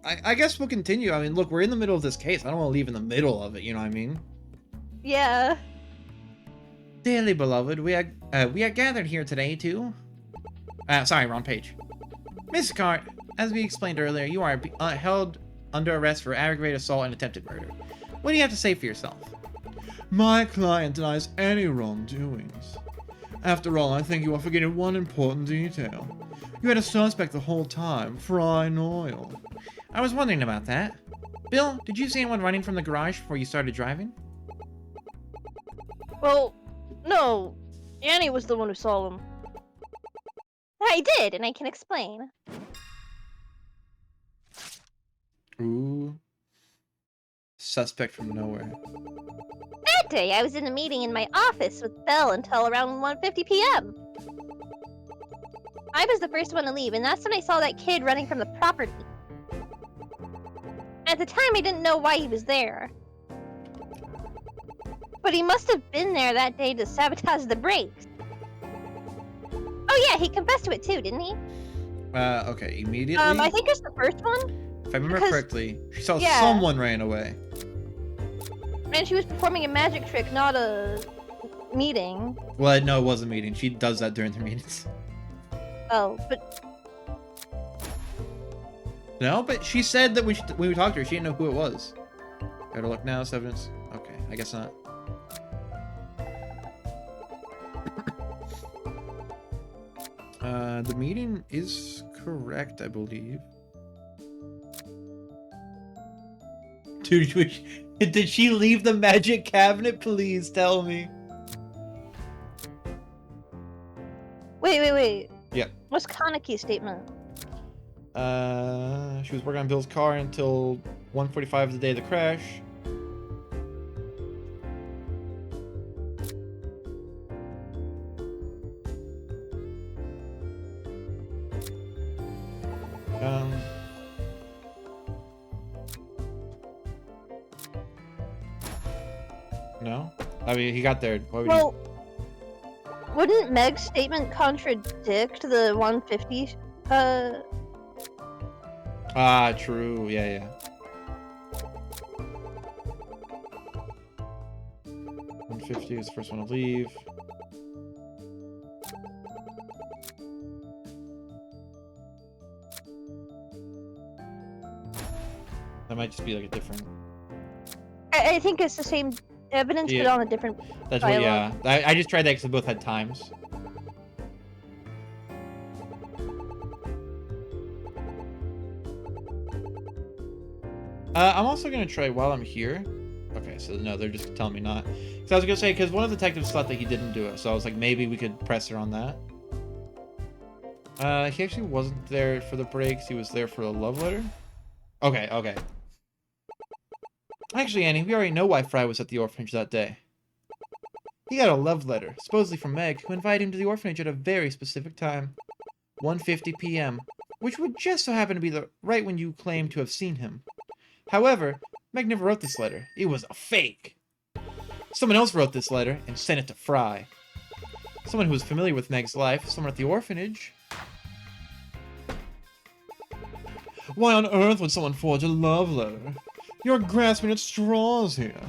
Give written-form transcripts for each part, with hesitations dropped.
I guess we'll continue. I mean, look, we're in the middle of this case. I don't want to leave in the middle of it, you know what I mean? Yeah. Dearly beloved, we are gathered here today to... sorry, wrong page. Miss Cart, as we explained earlier, you are held under arrest for aggravated assault and attempted murder. What do you have to say for yourself? My client denies any wrongdoings. After all, I think you are forgetting one important detail. You had a suspect the whole time, Fry Noyle. I was wondering about that. Bill, did you see anyone running from the garage before you started driving? Well, no. Annie was the one who saw him. I did, and I can explain. Ooh. Suspect from nowhere. That day, I was in a meeting in my office with Belle until around 1:50 p.m. I was the first one to leave, and that's when I saw that kid running from the property. At the time, I didn't know why he was there. But he must have been there that day to sabotage the brakes. Oh yeah, he confessed to it too, didn't he? Okay, immediately? I think it's the first one. If I remember correctly, she saw someone ran away. And she was performing a magic trick, not a meeting. Well, no, it was a meeting. She does that during the meetings. Oh, but... No, but she said that when we talked to her, she didn't know who it was. Better look now, it's evidence. Okay, I guess not. The meeting is correct, I believe. Dude, did she leave the magic cabinet? Please tell me. Wait. Yeah. What's Kaneki's statement? She was working on Bill's car until 1:45 of the day of the crash. No? I mean, he got there. Well, wouldn't Meg's statement contradict the 150? Ah, true. Yeah. 150 is the first one to leave. That might just be like a different... I think it's the same evidence, but on a different That's what, yeah. I just tried that because they both had times. I'm also going to try while I'm here. Okay, so no, they're just telling me not. So I was going to say, because one of the detectives thought that he didn't do it, so I was like, maybe we could press her on that. He actually wasn't there for the breaks, he was there for a love letter? Okay. Actually, Annie, we already know why Fry was at the orphanage that day. He got a love letter, supposedly from Meg, who invited him to the orphanage at a very specific time. 1:50 p.m., which would just so happen to be right when you claim to have seen him. However, Meg never wrote this letter. It was a fake. Someone else wrote this letter and sent it to Fry. Someone who was familiar with Meg's life, someone at the orphanage. Why on earth would someone forge a love letter? You're grasping at straws here.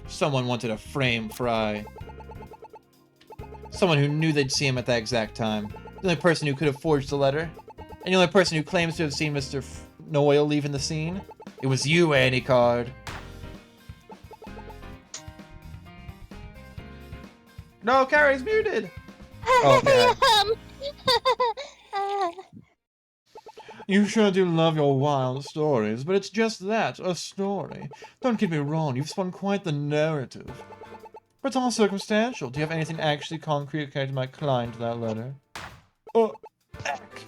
Someone wanted to frame Fry. Someone who knew they'd see him at that exact time. The only person who could have forged the letter. And the only person who claims to have seen Mr. Noyle leaving the scene. It was you, Annie Card. No, Carrie's muted! Oh, okay. You sure do love your wild stories, but it's just that, a story. Don't get me wrong, you've spun quite the narrative. But it's all circumstantial. Do you have anything actually concrete connected to my client to that letter? Oh, heck.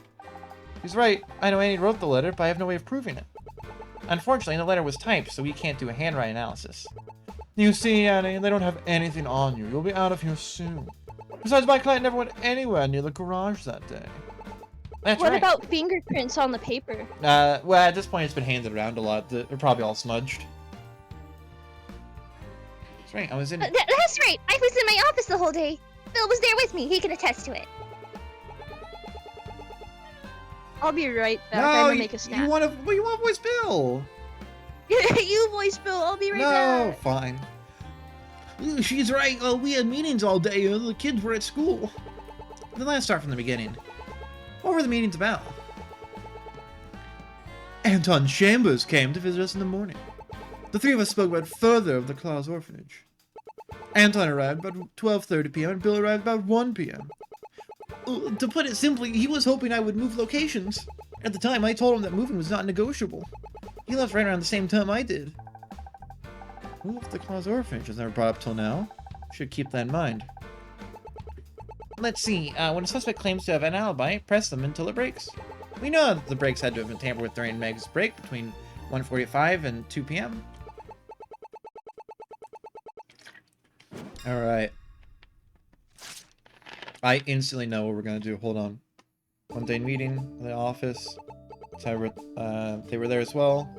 He's right. I know Annie wrote the letter, but I have no way of proving it. Unfortunately, the letter was typed, so we can't do a handwriting analysis. You see, Annie, they don't have anything on you. You'll be out of here soon. Besides, my client never went anywhere near the garage that day. That's what right. about fingerprints on the paper? Well, at this point, it's been handed around a lot. They're probably all smudged. That's right, I was in... That's right! I was in my office the whole day. Bill was there with me. He can attest to it. I'll be right back. I'm No, gonna make a snack. you want voice Bill? You voice Bill. I'll be right No, back. fine. She's right. We had meetings all day. The kids were at school. Then let's start from the beginning. What were the meetings about? Anton Chambers came to visit us in the morning. The three of us spoke about further of the Claus orphanage. Anton arrived about 12:30 p.m. and Bill arrived about 1 p.m. To put it simply, he was hoping I would move locations. At the time, I told him that moving was not negotiable. He left right around the same time I did. Well, if the Claus orphanage was never brought up till now, should keep that in mind. Let's see, when a suspect claims to have an alibi, press them until it breaks. We know that the brakes had to have been tampered with during Meg's break between 1:45 and 2 p.m. Alright. I instantly know what we're gonna do. Hold on. One day meeting in the office. They were there as well.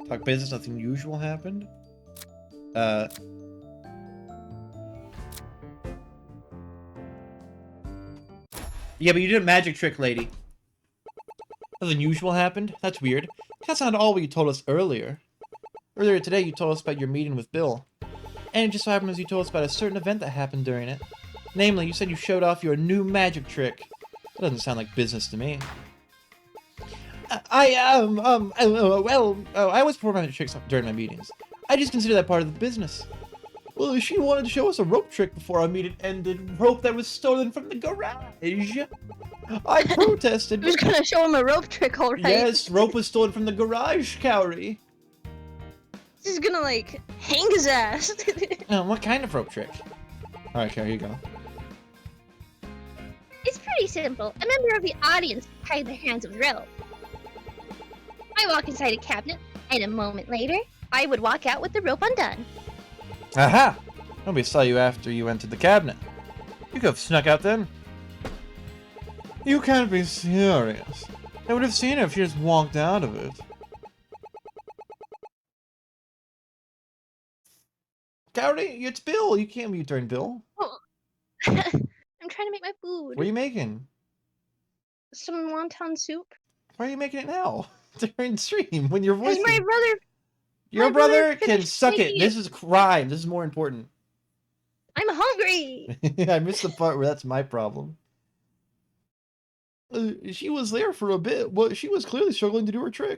Talk business, nothing usual happened. Yeah, but you did a magic trick, lady. Nothing usual happened? That's weird. That's not all what you told us earlier. Earlier today, you told us about your meeting with Bill. And it just so happens you told us about a certain event that happened during it. Namely, you said you showed off your new magic trick. That doesn't sound like business to me. I always perform magic tricks during my meetings. I just consider that part of the business. Well, she wanted to show us a rope trick before our meeting ended. Rope that was stolen from the garage. I protested. Who's gonna show him a rope trick, alright? Yes, rope was stolen from the garage, Cowrie. This is gonna, like, hang his ass. What kind of rope trick? Alright, here you go. It's pretty simple. A member of the audience tied their hands with rope. I walk inside a cabinet, and a moment later, I would walk out with the rope undone. Aha! Nobody saw you after you entered the cabinet. You could have snuck out then. You can't be serious. They would have seen her if she just walked out of it. Cowrie, it's Bill. You can't be turned Bill. Oh. I'm trying to make my food. What are you making? Some wonton soup. Why are you making it now? During stream, when your voice. Because my brother. Your my brother brother can finished suck it. making This is crime. This is more important. I'm hungry. I missed the part where that's my problem. She was there for a bit. Well, she was clearly struggling to do her trick.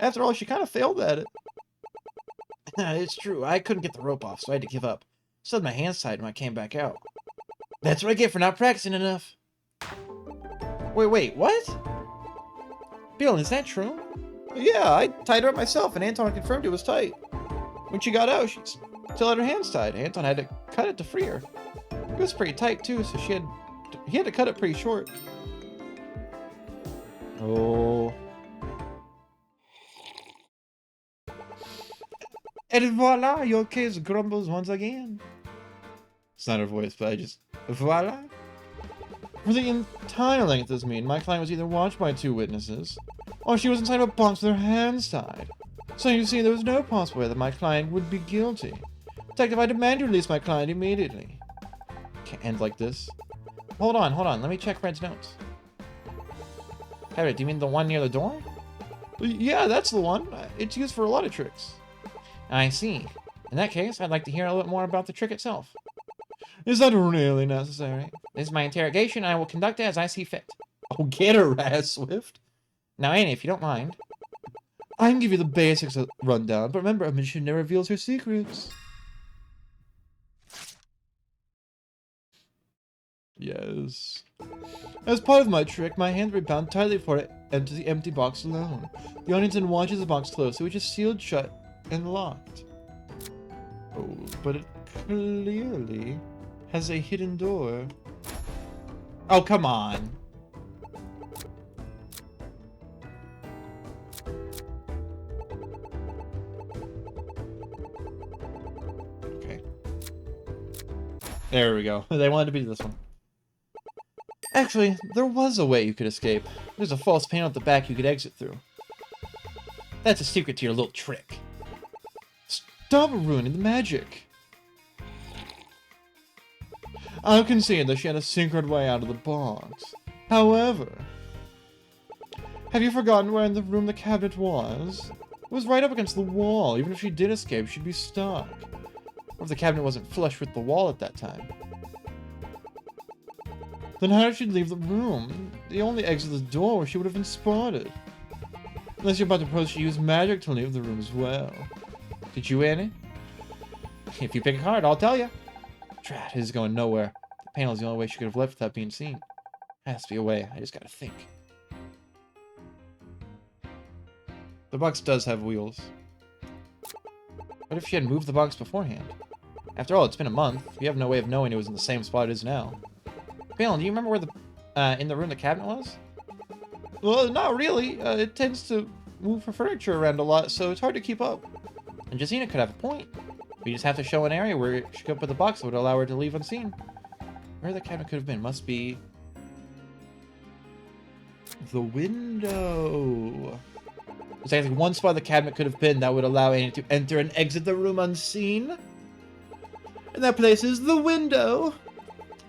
After all, she kind of failed at it. It's true. I couldn't get the rope off, so I had to give up. Still had my hands tied when I came back out. That's what I get for not practicing enough. Wait, what? Bill, is that true? Yeah, I tied her up myself, and Anton confirmed it was tight. When she got out, she still had her hands tied. Anton had to cut it to free her. It was pretty tight, too, so he had to cut it pretty short. Oh. And voila, your case grumbles once again. It's not her voice, but I just... Voila. For the entire length of this meeting, my client was either watched by two witnesses, or she was inside of a box with her hands tied. So you see, there was no possible way that my client would be guilty. Detective, I demand you release my client immediately. Can't end like this. Hold on. Let me check Fred's notes. Harry, do you mean the one near the door? Yeah, that's the one. It's used for a lot of tricks. I see. In that case, I'd like to hear a little bit more about the trick itself. Is that really necessary? This is my interrogation. I will conduct it as I see fit. Oh, get her ass, Swift. Now, Annie, if you don't mind. I can give you the basics of rundown, but remember, a magician never reveals her secrets. Yes. As part of my trick, my hands were bound tightly before I enter the empty box alone. The audience then watches the box closely, which is sealed shut and locked. Oh, but it clearly has a hidden door. Oh, come on. Okay. There we go. They wanted to be this one. Actually, there was a way you could escape. There's a false panel at the back you could exit through. That's a secret to your little trick. Stop ruining the magic. I can see that she had a secret way out of the box. However, Have you forgotten where in the room the cabinet was? It was right up against the wall. Even if she did escape, she'd be stuck. Or if the cabinet wasn't flush with the wall at that time. Then how did she leave the room? The only exit is the door where she would have been spotted. Unless you're about to propose she used magic to leave the room as well. Did you, Annie? If you pick a card, I'll tell you. Drat, it is going nowhere. The panel is the only way she could have left without being seen. Has to be a way. I just gotta think. The box does have wheels. What if she had moved the box beforehand? After all, it's been a month. We have no way of knowing it was in the same spot it is now. Balin, do you remember where the in the room the cabinet was? Well, not really. It tends to move her furniture around a lot, so it's hard to keep up. And Jacina could have a point. We just have to show an area where she could put the box that would allow her to leave unseen. Where the cabinet could have been must be the window. There's actually one spot the cabinet could have been that would allow Annie to enter and exit the room unseen. And that place is the window.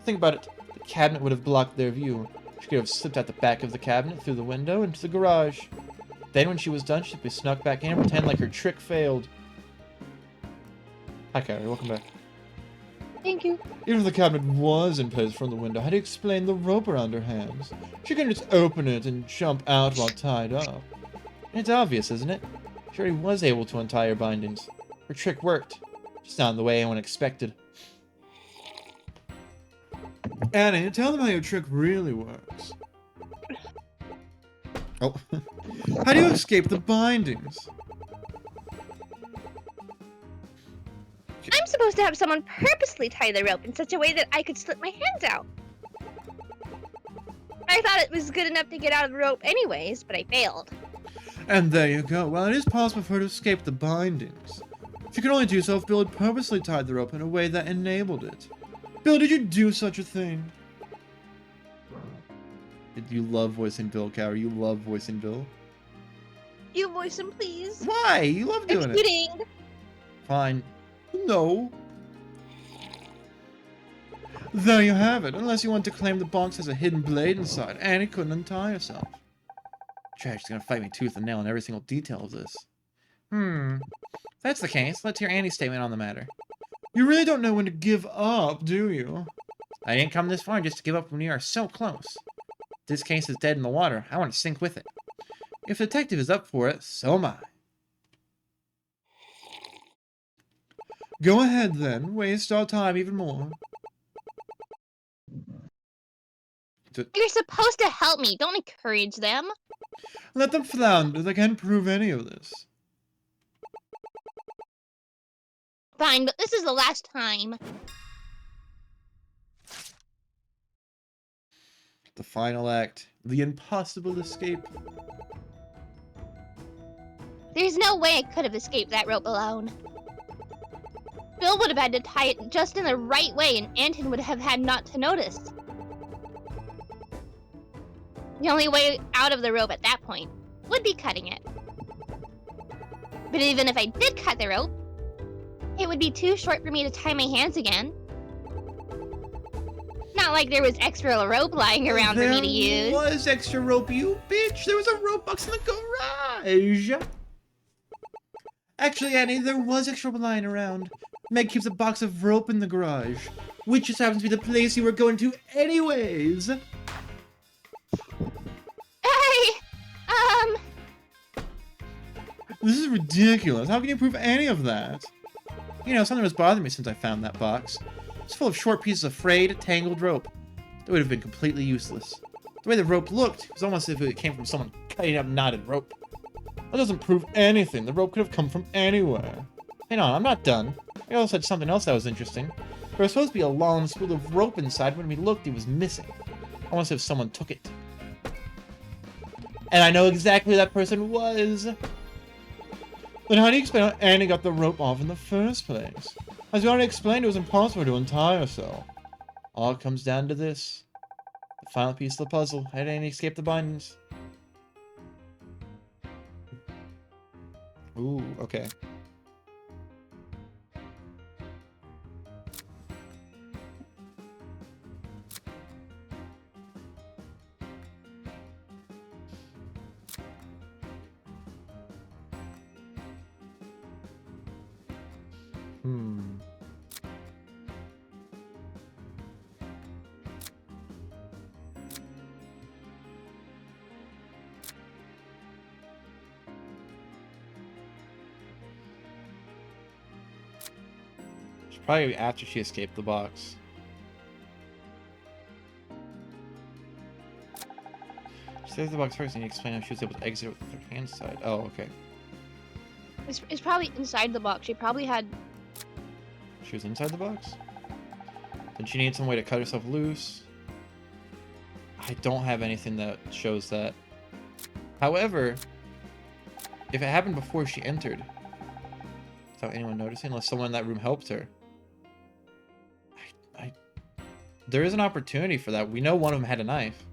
Think about it. The cabinet would have blocked their view. She could have slipped out the back of the cabinet through the window into the garage. Then when she was done, she'd be snuck back in and pretend like her trick failed. Hi, Carrie. Welcome back. Thank you. Even if the cabinet was in place from the window, how do you explain the rope around her hands? She couldn't just open it and jump out while tied up. It's obvious, isn't it? She already was able to untie her bindings. Her trick worked. Just not in the way anyone expected. Annie, tell them how your trick really works. Oh. How do you escape the bindings? I'm supposed to have someone purposely tie the rope in such a way that I could slip my hands out. I thought it was good enough to get out of the rope anyways, but I failed. And there you go. Well, it is possible for her to escape the bindings. She could only do so if Bill had purposely tied the rope in a way that enabled it. Bill, did you do such a thing? You love voicing Bill, Carrie. You love voicing Bill. You voice him, please. Why? You love doing I'm it. kidding. Fine. No. There you have it. Unless you want to claim the box has a hidden blade inside, Annie couldn't untie herself. Trash is gonna fight me tooth and nail on every single detail of this. If that's the case, let's hear Annie's statement on the matter. You really don't know when to give up, do you? I didn't come this far just to give up when we are so close. This case is dead in the water. I want to sink with it. If the detective is up for it, so am I. Go ahead, then. Waste our time even more. You're supposed to help me. Don't encourage them. Let them flounder. They can't prove any of this. Fine, but this is the last time. The final act. The impossible escape. There's no way I could have escaped that rope alone. Bill would have had to tie it just in the right way, and Anton would have had not to notice. The only way out of the rope at that point would be cutting it. But even if I did cut the rope, it would be too short for me to tie my hands again. Not like there was extra rope lying around for me to use. There was extra rope, you bitch! There was a rope box in the garage! Actually, Annie, there was extra rope lying around. Meg keeps a box of rope in the garage, which just happens to be the place you were going to anyways. Hey! This is ridiculous. How can you prove any of that? You know, something was bothering me since I found that box. It's full of short pieces of frayed, tangled rope. That would have been completely useless. The way the rope looked, it was almost as if it came from someone cutting up knotted rope. That doesn't prove anything. The rope could have come from anywhere. Hang on, I'm not done. I also said something else that was interesting. There was supposed to be a long spool of rope inside. When we looked, it was missing. Almost as if someone took it. And I know exactly who that person was. Then how do you explain how Annie got the rope off in the first place? As we already explained, it was impossible to untie herself. All comes down to this. The final piece of the puzzle. How did Annie escape the bindings? Ooh, okay. Probably after she escaped the box. She saved the box first and you explain how she was able to exit with her hands tied. Oh, okay. It's probably inside the box. She probably had... She was inside the box? Then she needed some way to cut herself loose. I don't have anything that shows that. However, if it happened before she entered, without anyone noticing, unless someone in that room helped her, there is an opportunity for that. We know one of them had a knife.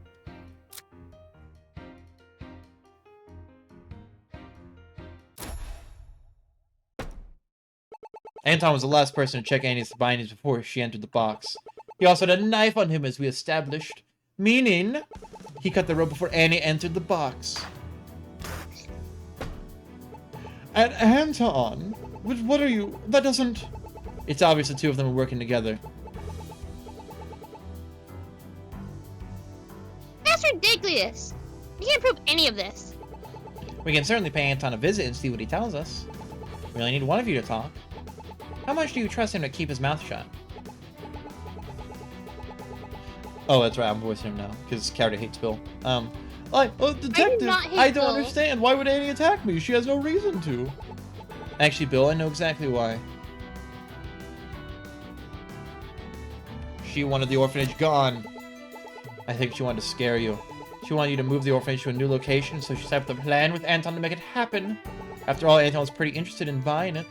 Anton was the last person to check Annie's bindings before she entered the box. He also had a knife on him, as we established, meaning he cut the rope before Annie entered the box. And Anton, what are you? That doesn't... It's obvious the two of them are working together. That's ridiculous. You can't prove any of this. We can certainly pay Anton a visit and see what he tells us. We only need one of you to talk. How much do you trust him to keep his mouth shut? Oh, that's right. I'm voicing him now because Carrot hates Bill. Detective, I don't understand. Why would Annie attack me? She has no reason to. Actually, Bill, I know exactly why. She wanted the orphanage gone. I think she wanted to scare you. She wanted you to move the orphanage to a new location, so she set up the plan with Anton to make it happen. After all, Anton was pretty interested in buying it.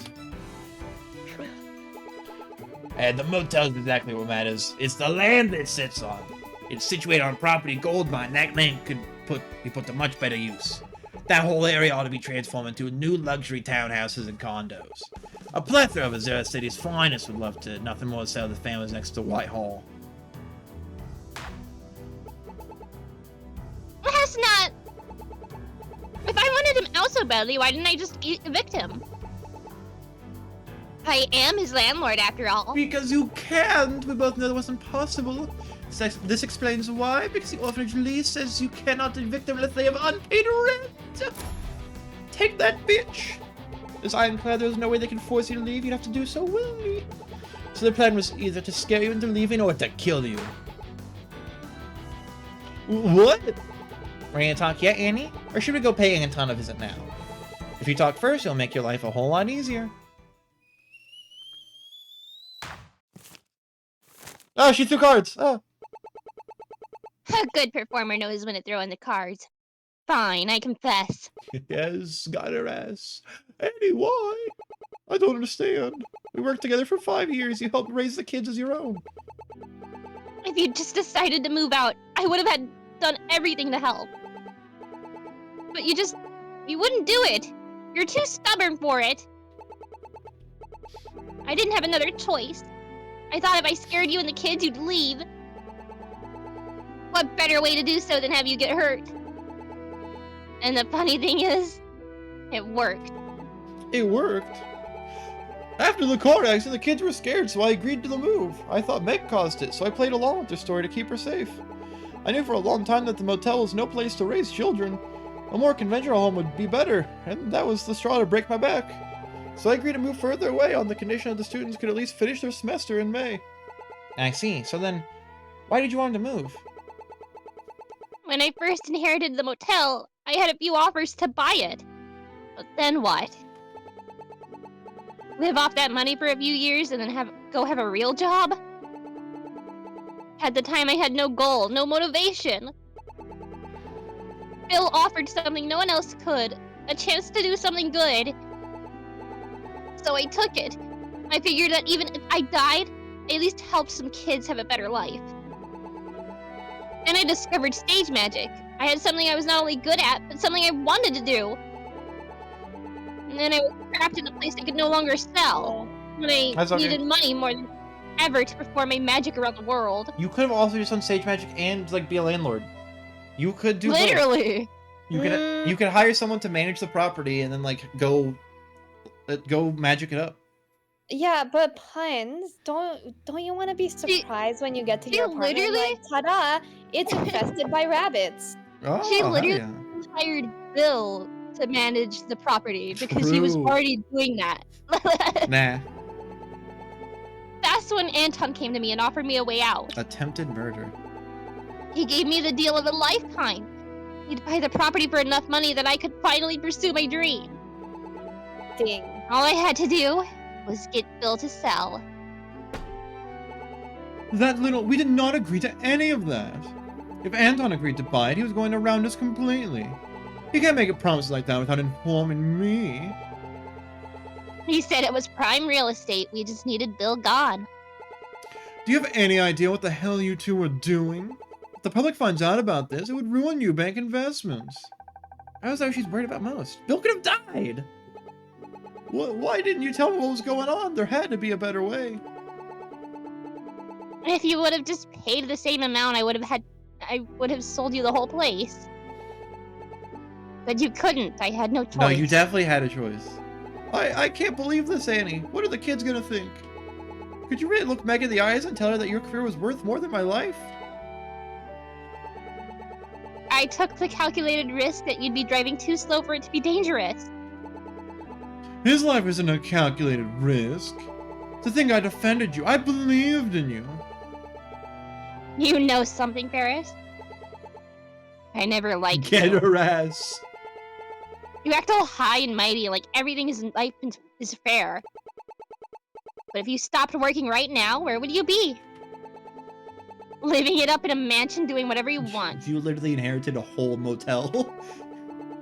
And the motel is exactly what matters. It's the land it sits on. It's situated on property gold mine. That land could be put to much better use. That whole area ought to be transformed into new luxury townhouses and condos. A plethora of Azura City's finest would love to. Nothing more to sell to the families next to Whitehall. That's not... If I wanted him out so badly, why didn't I just evict him? I am his landlord, after all. Because you can't! We both know that wasn't possible. This explains why. Because the orphanage lease says you cannot evict them unless they have unpaid rent! Take that, bitch! As ironclad, there's no way they can force you to leave. You'd have to do so willingly. So their plan was either to scare you into leaving or to kill you. What? We're gonna talk yet, Annie? Or should we go pay Anton a visit now? If you talk first, it'll make your life a whole lot easier. Oh, she threw cards! Oh. A good performer knows when to throw in the cards. Fine, I confess. Yes, got her ass. Annie, why? I don't understand. We worked together for 5 years. You helped raise the kids as your own. If you just decided to move out, I would have done everything to help. But you wouldn't do it. You're too stubborn for it. I didn't have another choice. I thought if I scared you and the kids, you'd leave. What better way to do so than have you get hurt? And the funny thing is, it worked. It worked? After the car accident, the kids were scared, so I agreed to the move. I thought Meg caused it, so I played along with their story to keep her safe. I knew for a long time that the motel was no place to raise children. A more conventional home would be better, and that was the straw to break my back. So I agreed to move further away on the condition that the students could at least finish their semester in May. I see. So then, why did you want to move? When I first inherited the motel, I had a few offers to buy it. But then what? Live off that money for a few years and then go have a real job? At the time I had no goal, no motivation. Bill offered something no one else could, a chance to do something good. So I took it. I figured that even if I died, I at least helped some kids have a better life. Then I discovered stage magic. I had something I was not only good at, but something I wanted to do. And then I was trapped in a place I could no longer sell. When I needed money more than ever to perform my magic around the world. You could have also just done stage magic and like be a landlord. You could do literally. Both. You could hire someone to manage the property and then like go magic it up. Yeah, but Puns, don't you want to be surprised when you get to your apartment? Literally, like, ta-da! It's infested by rabbits. Oh, she literally hired Bill to manage the property because he was already doing that. Nah. That's when Anton came to me and offered me a way out. Attempted murder. He gave me the deal of a lifetime. He'd buy the property for enough money that I could finally pursue my dream. Ding. All I had to do was get Bill to sell. We did not agree to any of that. If Anton agreed to buy it, he was going to round us completely. You can't make a promise like that without informing me. He said it was prime real estate. We just needed Bill gone. Do you have any idea what the hell you two were doing? If the public finds out about this, it would ruin you bank investments. I was how she's worried about most. Bill could have died. Why didn't you tell me what was going on? There had to be a better way. If you would have just paid the same amount, I would have sold you the whole place. But you couldn't. I had no choice. No, you definitely had a choice. I can't believe this, Annie. What are the kids gonna think? Could you really look Meg in the eyes and tell her that your career was worth more than my life? I took the calculated risk that you'd be driving too slow for it to be dangerous. His life isn't a calculated risk. To think I defended you. I believed in you. You know something, Ferris? I never liked Get you. her ass. You act all high and mighty, like everything in life is fair. But if you stopped working right now, where would you be? Living it up in a mansion, doing whatever you want. You literally inherited a whole motel.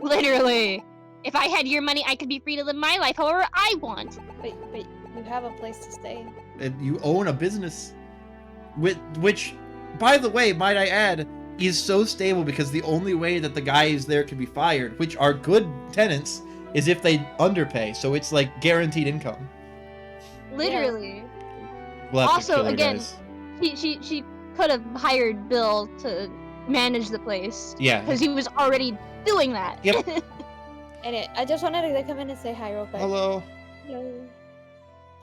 Literally. If I had your money, I could be free to live my life however I want. But you have a place to stay. And you own a business. Which, by the way, might I add, is so stable because the only way that the guys there can be fired, which are good tenants, is if they underpay. So it's like guaranteed income. Literally. We'll have to Also, kill her, again, guys. she could have hired Bill to manage the place. Yeah. Because he was already doing that. Yep. And I just wanted to come in and say hi real quick. Hello. Hello.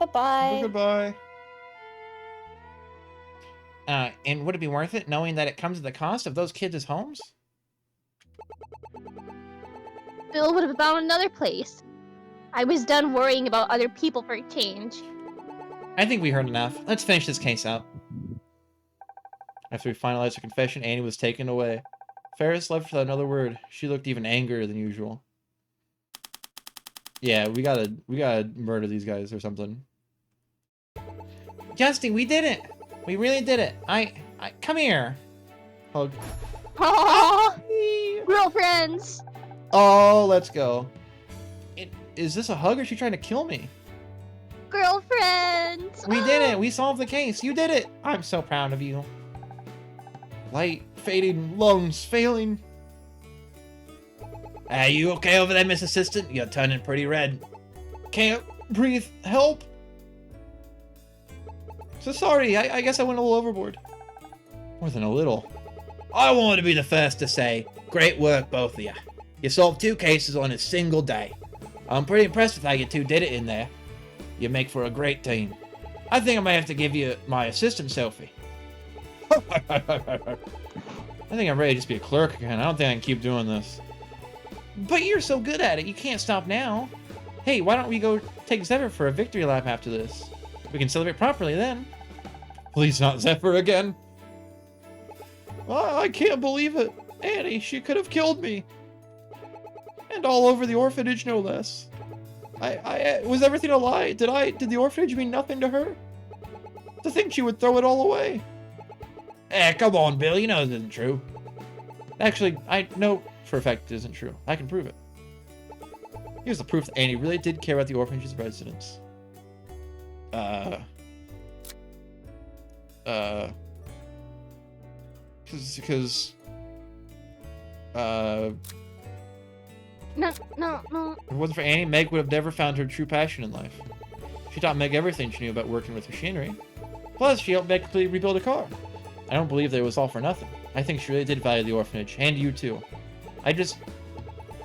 Bye-bye. Goodbye. And would it be worth it knowing that it comes at the cost of those kids' homes? Bill would have found another place. I was done worrying about other people for a change. I think we heard enough. Let's finish this case up. After we finalized her confession, Annie was taken away. Ferris left without another word. She looked even angrier than usual. Yeah, we gotta murder these guys or something. Justy, we did it! We really did it! I come here! Hug. Aww! Girlfriends! Oh, let's go. Is this a hug or is she trying to kill me? Girlfriends! We did it! We solved the case! You did it! I'm so proud of you. Light fading, lungs failing. Are you okay over there, Miss Assistant? You're turning pretty red. Can't breathe. Help. So sorry, I guess I went a little overboard. More than a little. I wanted to be the first to say, great work, both of you. You solved 2 cases on a single day. I'm pretty impressed with how you two did it in there. You make for a great team. I think I may have to give you my assistant, Sophie. I think I'm ready to just be a clerk again. I don't think I can keep doing this. But you're so good at it, you can't stop now. Hey, why don't we go take Zephyr for a victory lap after this? We can celebrate properly then. Please not Zephyr again. I can't believe it. Annie, she could have killed me. And all over the orphanage, no less. Was everything a lie? Did the orphanage mean nothing to her? To think she would throw it all away. Come on, Bill, you know this isn't true. Actually, I know for a fact it isn't true. I can prove it. Here's the proof that Annie really did care about the orphanage's residents. Because No. if it wasn't for Annie, Meg would have never found her true passion in life. She taught Meg everything she knew about working with machinery. Plus, she helped Meg completely rebuild a car. I don't believe that it was all for nothing. I think she really did value the orphanage, and you too. I just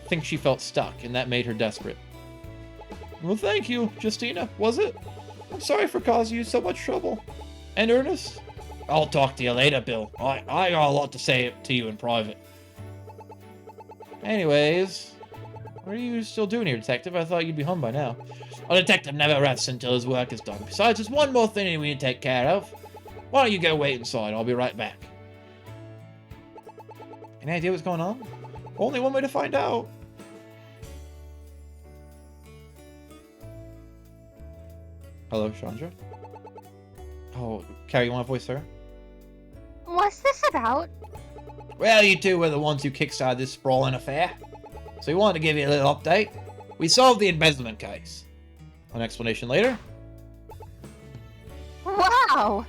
think she felt stuck, and that made her desperate. Well, thank you, Justina, was it? I'm sorry for causing you so much trouble. And Ernest? I'll talk to you later, Bill. I got a lot to say to you in private. Anyways, What are you still doing here, detective? I thought you'd be home by now. A detective never rests until his work is done. Besides, there's one more thing we need to take care of. Why don't you go wait inside? I'll be right back. Any idea what's going on? Only one way to find out. Hello, Chandra? Oh, Carrie, you want to voice her? What's this about? Well, you two were the ones who kickstarted this sprawling affair. So we wanted to give you a little update. We solved the embezzlement case. An explanation later. Wow!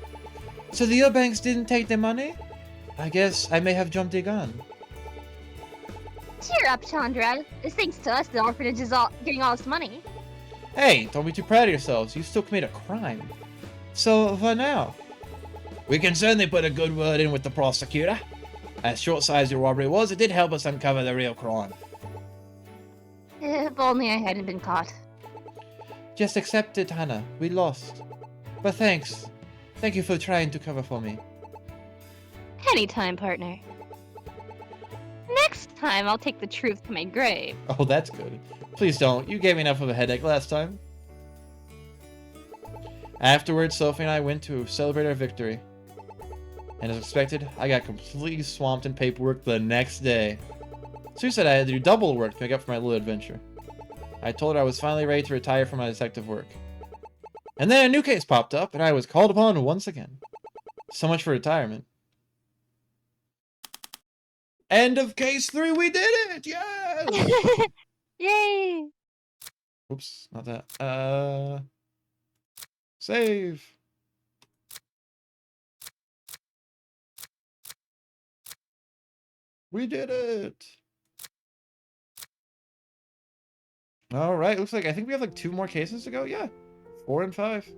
So the banks didn't take their money? I guess I may have jumped the gun. Cheer up, Chandra. It's thanks to us the orphanage is getting all this money. Hey, don't be too proud of yourselves. You still commit a crime. So, what now? We can certainly put a good word in with the prosecutor. As short-sized your robbery was, it did help us uncover the real crime. If only I hadn't been caught. Just accept it, Hannah. We lost. But thanks. Thank you for trying to cover for me. Anytime, partner. Next time, I'll take the truth to my grave. Oh, that's good. Please don't. You gave me enough of a headache last time. Afterwards, Sophie and I went to celebrate our victory. And as expected, I got completely swamped in paperwork the next day. Sue said I had to do double work to make up for my little adventure. I told her I was finally ready to retire from my detective work. And then a new case popped up, and I was called upon once again. So much for retirement. End of case 3, we did it! Yes! Yay! Oops, not that. Save. We did it! Alright, looks like I think we have like 2 more cases to go. Yeah. 4 and 5.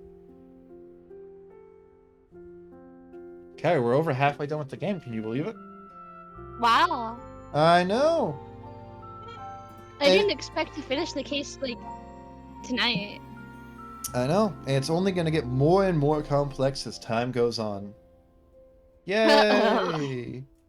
Okay, we're over halfway done with the game. Can you believe it? Wow. I know. I didn't expect to finish the case, like, tonight. I know. And it's only going to get more and more complex as time goes on. Yay!